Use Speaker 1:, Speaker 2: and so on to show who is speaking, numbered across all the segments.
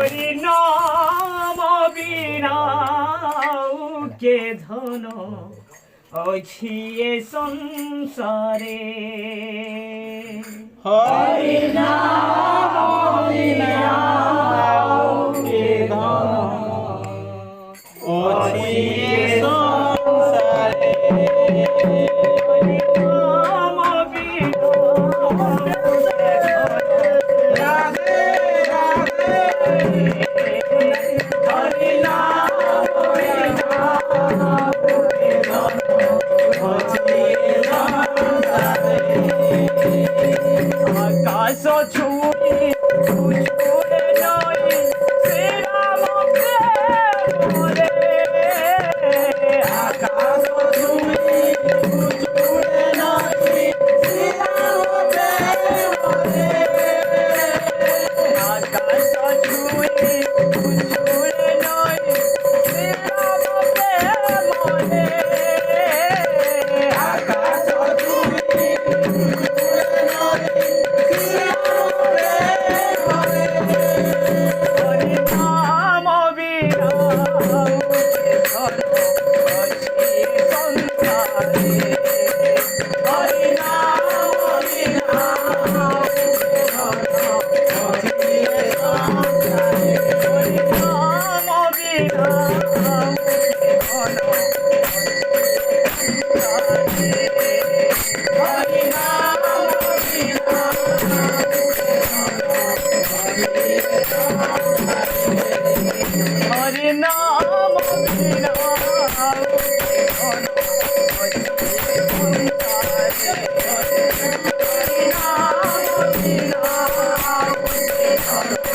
Speaker 1: হরি নাম বিনা কে ধন ଅଛି ଏ ସଂସାରେ
Speaker 2: হরি নাম বিনা কে ধন ଅଛି ଏ ସଂସାରେ।
Speaker 1: হরি নাম বিনা
Speaker 2: রাধে রাধে হরি নাম বিনা কে ধন ଅଛି ଏ ସଂସାରେ।
Speaker 1: আকাশ ছুঁয়ে ছুঁয়ে নয় শ্রীরাম প্রেমরে
Speaker 2: আকাশ ছুঁয়ে ছুঁয়ে নাচি শ্রীরাম প্রেমরে।
Speaker 1: আকাশ ছুঁয়ে ছুঁয়ে নয় শ্রীরাম প্রেমরে
Speaker 2: আকাশ ছুঁয়ে ছুঁয়ে নাচি শ্রীরাম প্রেমরে।
Speaker 1: হরি নাম বিনা ধন ଅଛି সংসারে
Speaker 2: হরি নাম বিনা ধন ଅଛି ଏ সংসারে।
Speaker 1: হরি নাম বিনা ধন
Speaker 2: হরি নাম বিনা
Speaker 1: হরি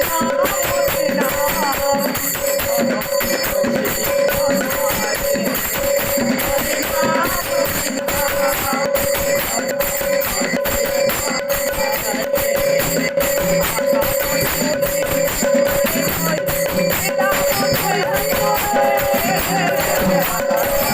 Speaker 1: নাম বিনা ধন
Speaker 2: হরি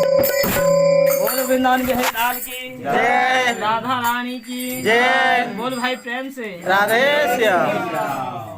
Speaker 1: बोल वृंदावन बिहारी लाल की
Speaker 2: जय
Speaker 1: राधा रानी की
Speaker 2: जय
Speaker 1: बोल भाई प्रेम से
Speaker 2: राधे श्याम।